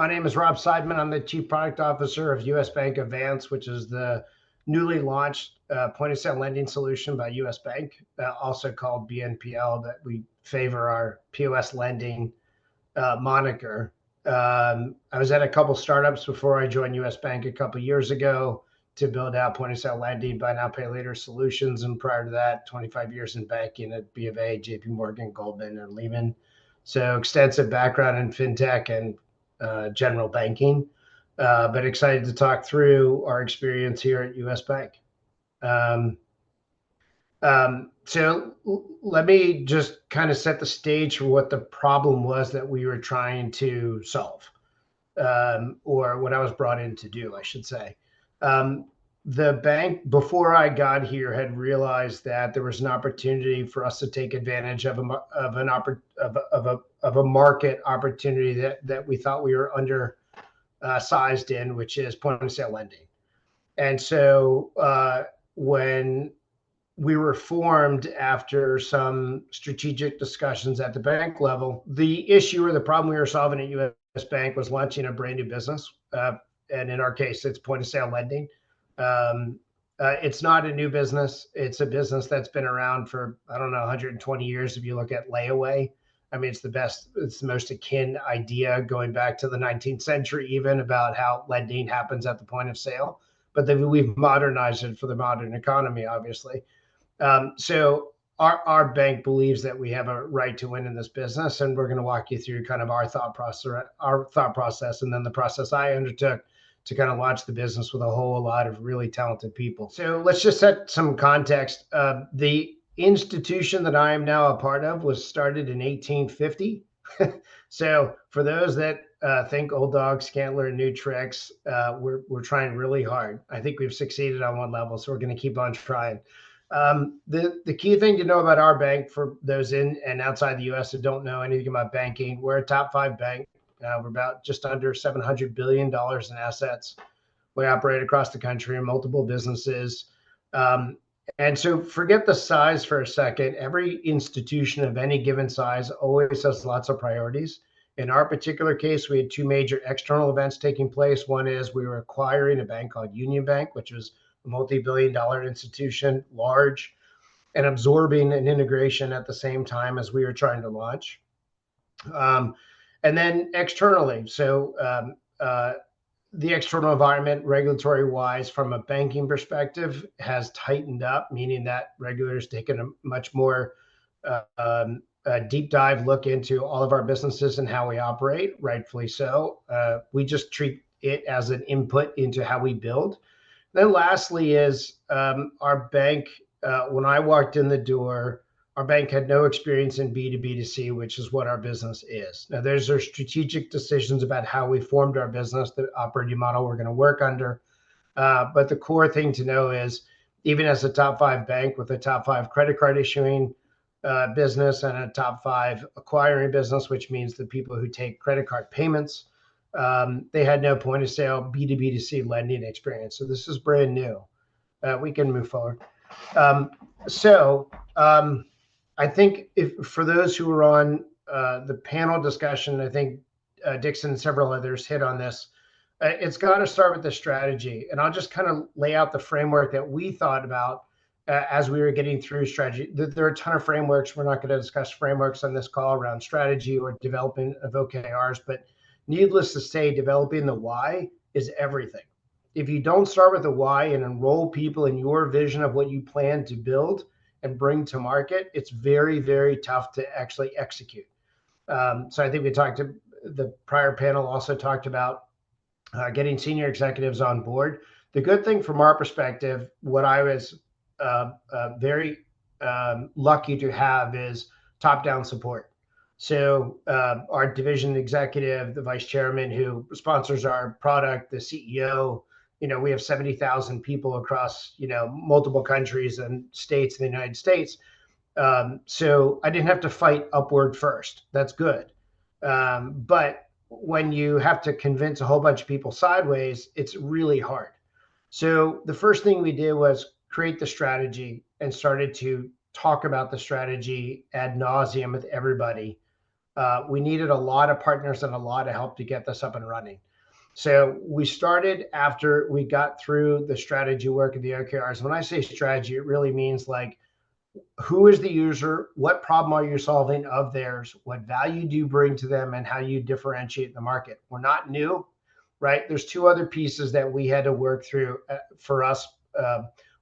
My name is Rob Seidman. I'm the Chief Product Officer of US Bank Advance, which is the newly launched point of sale lending solution by US Bank, also called BNPL, that we favor our POS lending moniker. I was at a couple startups before I joined US Bank a couple years ago to build out point of sale lending, buy now, pay later solutions. And prior to that, 25 years in banking at B of A, JP Morgan, Goldman, and Lehman. So extensive background in fintech and general banking, but excited to talk through our experience here at US Bank. So let me just kind of set the stage for what the problem was that we were trying to solve, or what I was brought in to do, I should say. The bank, before I got here, had realized that there was an opportunity for us to take advantage of a market opportunity that we thought we were under sized in, which is point of sale lending. And so when we were formed after some strategic discussions at the bank level, the issue or the problem we were solving at US Bank was launching a brand new business. And in our case, it's point of sale lending. It's not a new business. It's a business that's been around for, I don't know, 120 years. If you look at layaway, I mean, it's the most akin idea going back to the 19th century, even, about how lending happens at the point of sale. But then we've modernized it for the modern economy, obviously. So our bank believes that we have a right to win in this business, and we're going to walk you through kind of our thought process, and then the process I undertook to kind of launch the business with a whole lot of really talented people. So let's just set some context. The institution that I am now a part of was started in 1850. So for those that think old dogs can't learn new tricks, we're trying really hard. I think we've succeeded on one level, so we're going to keep on trying. The key thing to know about our bank, for those in and outside the US that don't know anything about banking, we're a top 5 bank. We're about just under $700 billion in assets. We operate across the country in multiple businesses. And so forget the size for a second. Every institution of any given size always has lots of priorities. In our particular case, we had 2 major external events taking place. One is we were acquiring a bank called Union Bank, which was a multi-billion-dollar institution, large, and absorbing an integration at the same time as we were trying to launch. And then externally, so the external environment, regulatory-wise, from a banking perspective, has tightened up, meaning that regulators taken a much more deep dive look into all of our businesses and how we operate, rightfully so. We just treat it as an input into how we build. Then lastly is our bank, when I walked in the door, our bank had no experience in B2B2C, which is what our business is. Now, there's our strategic decisions about how we formed our business, the operating model we're going to work under. But the core thing to know is, even as a top 5 bank with a top 5 credit card issuing business and a top 5 acquiring business, which means the people who take credit card payments, they had no point of sale B2B2C lending experience. So this is brand new. We can move forward. I think for those who were on the panel discussion, I think Dixon and several others hit on this. It's got to start with the strategy. And I'll just kind of lay out the framework that we thought about as we were getting through strategy. There are a ton of frameworks. We're not going to discuss frameworks on this call around strategy or development of OKRs, but needless to say, developing the why is everything. If you don't start with the why and enroll people in your vision of what you plan to build and bring to market, it's very, very tough to actually execute. So I think the prior panel also talked about getting senior executives on board. The good thing from our perspective, what I was very lucky to have, is top-down support. So our division executive, the vice chairman who sponsors our product, the CEO, we have 70,000 people across, multiple countries and states in the United States. So I didn't have to fight upward first. That's good. But when you have to convince a whole bunch of people sideways, it's really hard. So the first thing we did was create the strategy and started to talk about the strategy ad nauseum with everybody. We needed a lot of partners and a lot of help to get this up and running. So we started after we got through the strategy work of the OKRs. When I say strategy, it really means like, who is the user? What problem are you solving of theirs? What value do you bring to them, and how you differentiate in the market? We're not new, right? There's two other pieces that we had to work through for us.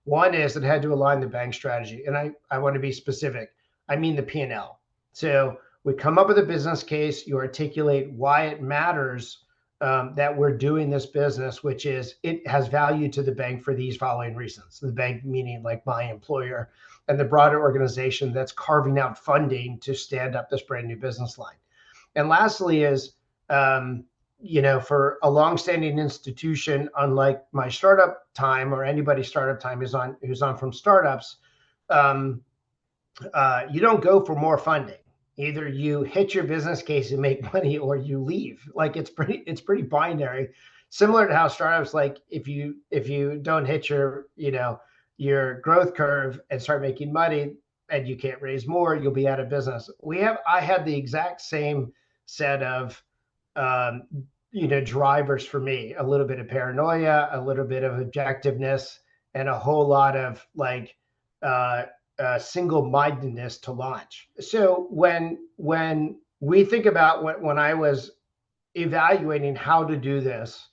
One is it had to align the bank strategy. And I want to be specific. I mean the P&L. So we come up with a business case, you articulate why it matters that we're doing this business, which is it has value to the bank for these following reasons. The bank meaning like my employer, and the broader organization that's carving out funding to stand up this brand new business line. And lastly is, for a longstanding institution, unlike my startup time or anybody's startup time who's on from startups, you don't go for more funding. Either you hit your business case and make money, or you leave. Like it's pretty binary. Similar to how startups, like if you don't hit your growth curve and start making money and you can't raise more, you'll be out of business. I had the exact same set of drivers for me: a little bit of paranoia, a little bit of objectiveness, and a whole lot of like single-mindedness to launch. So when we think about when I was evaluating how to do this,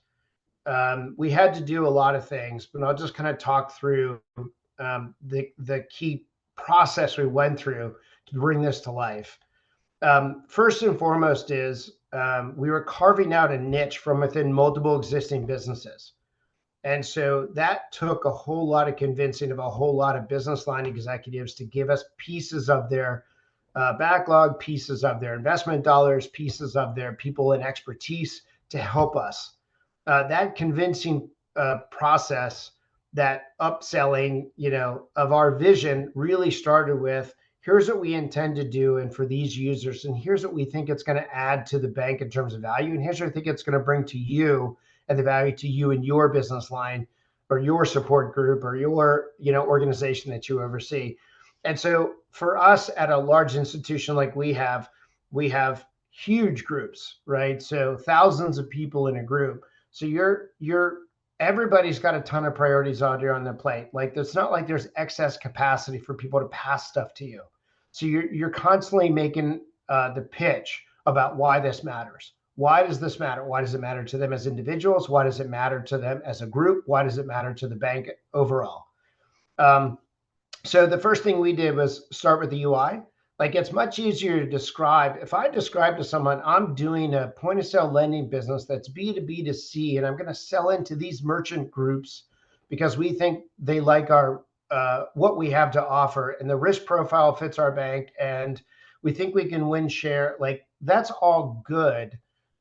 we had to do a lot of things, but I'll just kind of talk through the key process we went through to bring this to life. First and foremost is we were carving out a niche from within multiple existing businesses. And so that took a whole lot of convincing of a whole lot of business line executives to give us pieces of their backlog, pieces of their investment dollars, pieces of their people and expertise to help us. That convincing process, that upselling, of our vision really started with, here's what we intend to do and for these users, and here's what we think it's going to add to the bank in terms of value, and here's what I think it's going to bring to you and the value to you and your business line or your support group or your organization that you oversee. And so for us at a large institution like we have huge groups, right? So thousands of people in a group. So everybody's got a ton of priorities on their plate. Like it's not like there's excess capacity for people to pass stuff to you. So you're constantly making the pitch about why this matters. Why does this matter? Why does it matter to them as individuals? Why does it matter to them as a group? Why does it matter to the bank overall? So the first thing we did was start with the UI. Like it's much easier to describe. If I describe to someone, I'm doing a point of sale lending business that's B2B2C, and I'm going to sell into these merchant groups because we think they like our what we have to offer, and the risk profile fits our bank, and we think we can win share. Like that's all good.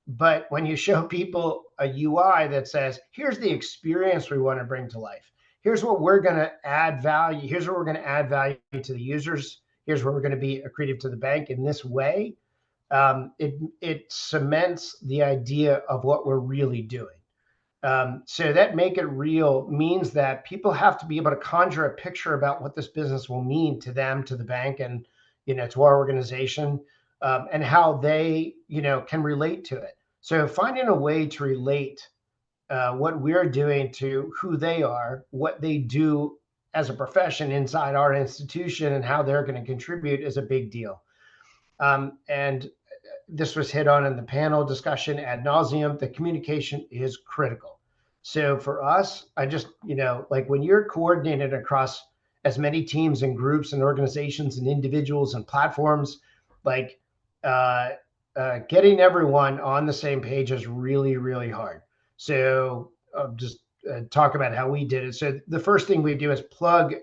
But when you show people a UI that says, here's the experience we want to bring to life, here's what we're going to add value, here's what we're going to add value to the users, here's where we're going to be accretive to the bank in this way, it cements the idea of what we're really doing. So that make it real means that people have to be able to conjure a picture about what this business will mean to them, to the bank, and to our organization, and how they can relate to it. So finding a way to relate what we're doing to who they are, what they do as a profession inside our institution, and how they're going to contribute is a big deal. And this was hit on in the panel discussion ad nauseum. The communication is critical. So for us, I just, like when you're coordinated across as many teams and groups and organizations and individuals and platforms, like getting everyone on the same page is really, really hard. So I'll just talk about how we did it. So the first thing we do is plug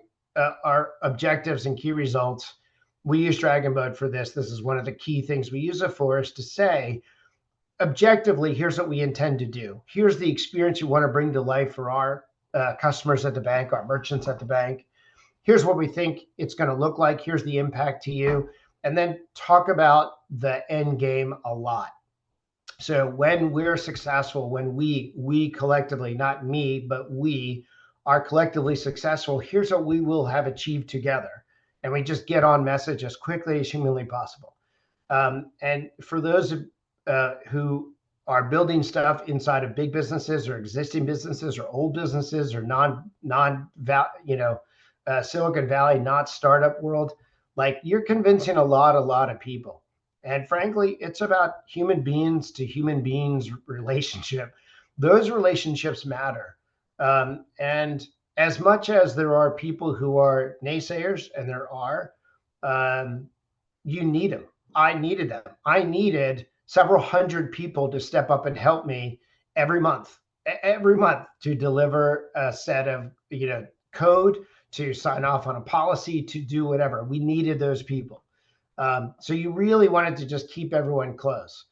our objectives and key results. We use Dragonboat for this. This is one of the key things we use it for, is to say, objectively, here's what we intend to do. Here's the experience you want to bring to life for our customers at the bank, our merchants at the bank. Here's what we think it's going to look like. Here's the impact to you. And then talk about the end game a lot. So when we're successful, when we collectively, not me, but we are collectively successful, here's what we will have achieved together. And we just get on message as quickly as humanly possible. And for those who are building stuff inside of big businesses or existing businesses or old businesses or Silicon Valley, not startup world, like you're convincing a lot of people. And frankly, it's about human beings to human beings relationship. Those relationships matter. And as much as there are people who are naysayers, and there are, um, you need them. I needed them. I needed several hundred people to step up and help me every month to deliver a set of, code, to sign off on a policy, to do whatever. We needed those people. So you really wanted to just keep everyone close.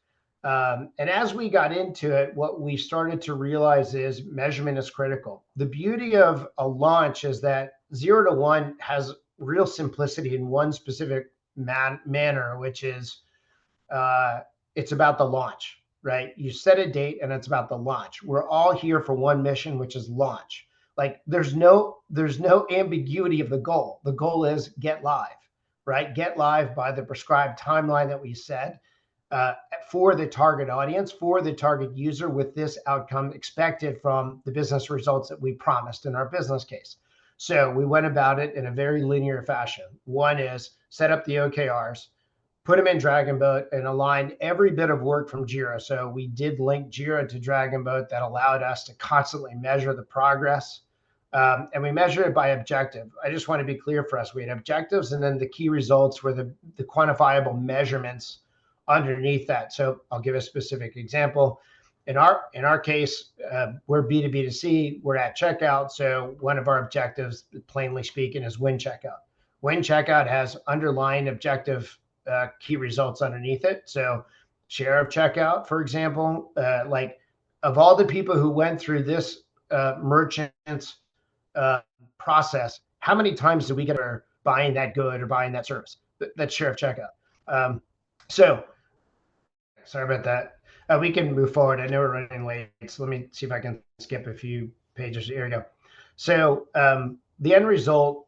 And as we got into it, what we started to realize is measurement is critical. The beauty of a launch is that 0 to 1 has real simplicity in one specific manner, which is it's about the launch, right? You set a date and it's about the launch. We're all here for one mission, which is launch. Like there's no ambiguity of the goal. The goal is get live, right? Get live by the prescribed timeline that we set for the target audience, for the target user, with this outcome expected from the business results that we promised in our business case. So we went about it in a very linear fashion. One is set up the OKRs, put them in Dragonboat, and align every bit of work from Jira. So we did link Jira to Dragonboat. That allowed us to constantly measure the progress. And we measured it by objective. I just want to be clear for us. We had objectives, and then the key results were the quantifiable measurements underneath that. So I'll give a specific example. In our case, we're B2B2C, we're at checkout. So one of our objectives, plainly speaking, is win checkout. Win checkout has underlying objective key results underneath it. So share of checkout, for example, like of all the people who went through this merchant's process, how many times do we get her buying that good or buying that service? That's share of checkout. So sorry about that. We can move forward. I know we're running late, so let me see if I can skip a few pages. Here we go. So the end result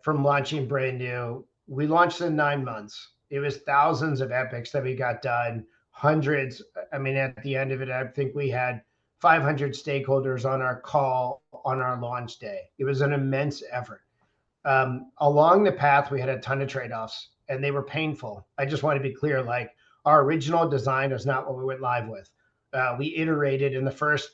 from launching brand new, we launched in 9 months. It was thousands of epics that we got done, hundreds. I mean, at the end of it, I think we had 500 stakeholders on our call on our launch day. It was an immense effort. Along the path, we had a ton of trade-offs, and they were painful. I just want to be clear, like our original design is not what we went live with. We iterated in the first,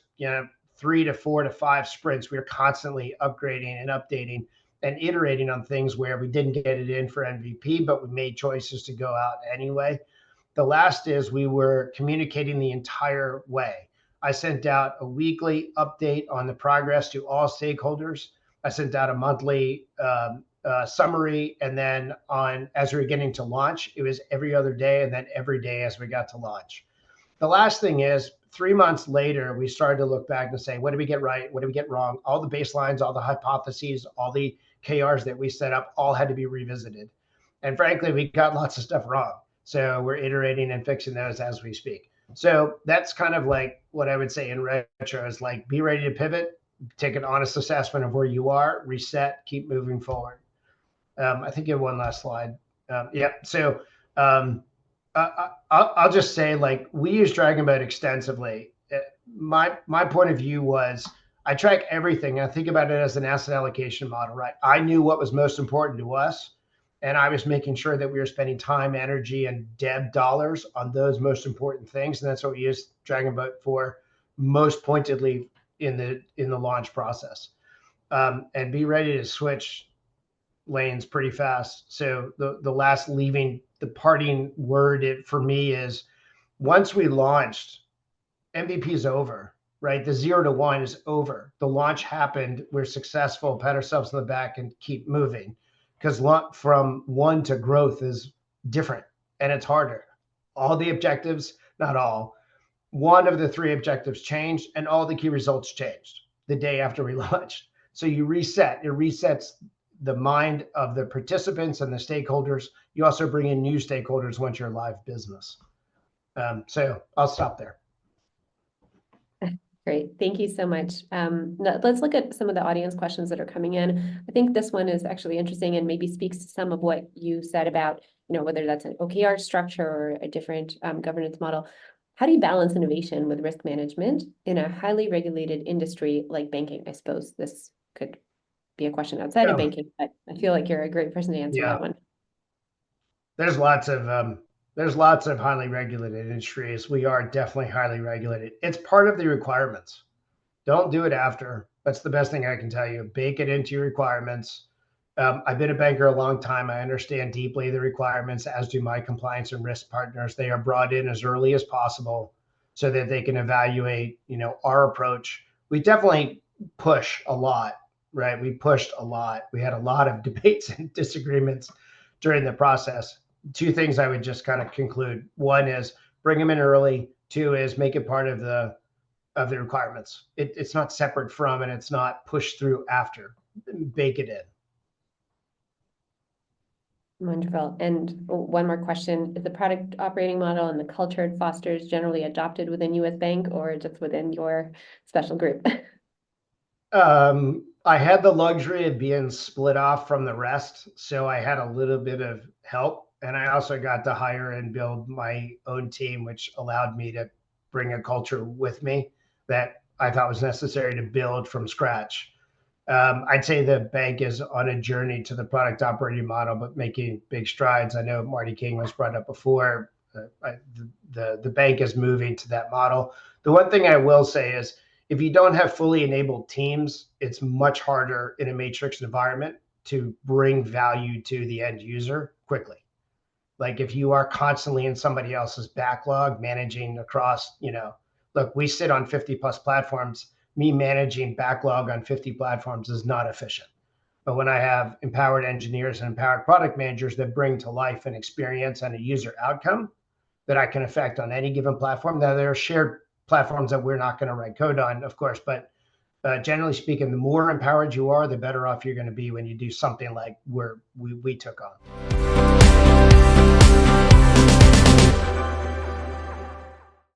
3 to 4 to 5 sprints. We were constantly upgrading and updating and iterating on things where we didn't get it in for MVP, but we made choices to go out anyway. The last is we were communicating the entire way. I sent out a weekly update on the progress to all stakeholders. I sent out a monthly summary, and then as we were getting to launch, it was every other day, and then every day as we got to launch. The last thing is 3 months later, we started to look back and say, what did we get right? What did we get wrong? All the baselines, all the hypotheses, all the KRs that we set up all had to be revisited. And frankly, we got lots of stuff wrong. So we're iterating and fixing those as we speak. So that's kind of like what I would say in retro is like, be ready to pivot, take an honest assessment of where you are, reset, keep moving forward. I think you have one last slide. So I'll just say, like, we use Dragonboat extensively. My point of view was I track everything. I think about it as an asset allocation model, right? I knew what was most important to us, and I was making sure that we were spending time, energy, and dev dollars on those most important things. And that's what we use Dragonboat for most pointedly in the launch process. And be ready to switch lanes pretty fast. So the last leaving, the parting word for me is, once we launched, MVP is over, right? The 0 to 1 is over. The launch happened. We're successful, pat ourselves on the back and keep moving, because from 1 to growth is different and it's harder. All the objectives, not all, one of the 3 objectives changed, and all the key results changed the day after we launched. So you reset. It resets the mind of the participants and the stakeholders. You also bring in new stakeholders once you're a live business. So I'll stop there. Great. Thank you so much. Let's look at some of the audience questions that are coming in. I think this one is actually interesting and maybe speaks to some of what you said about, whether that's an OKR structure or a different governance model. How do you balance innovation with risk management in a highly regulated industry like banking? I suppose this could be a question outside of banking, but I feel like you're a great person to answer that one. There's lots of highly regulated industries. We are definitely highly regulated. It's part of the requirements. Don't do it after. That's the best thing I can tell you. Bake it into your requirements. I've been a banker a long time. I understand deeply the requirements, as do my compliance and risk partners. They are brought in as early as possible so that they can evaluate, our approach. We definitely push a lot, right? We pushed a lot. We had a lot of debates and disagreements during the process. Two things I would just kind of conclude. One is bring them in early. Two is make it part of the requirements. It's not separate from, and it's not pushed through after. Bake it in. Wonderful. And one more question. Is the product operating model and the culture it fosters generally adopted within US Bank or just within your special group? I had the luxury of being split off from the rest, so I had a little bit of help. And I also got to hire and build my own team, which allowed me to bring a culture with me that I thought was necessary to build from scratch. I'd say the bank is on a journey to the product operating model, but making big strides. I know Marty King was brought up before. The bank is moving to that model. The one thing I will say is, if you don't have fully enabled teams, it's much harder in a matrix environment to bring value to the end user quickly. Like if you are constantly in somebody else's backlog, managing across, look, we sit on 50 plus platforms. Me managing backlog on 50 platforms is not efficient. But when I have empowered engineers and empowered product managers that bring to life an experience and a user outcome that I can affect on any given platform, now there are shared platforms that we're not going to write code on, of course, but generally speaking, the more empowered you are, the better off you're going to be when you do something like we took on.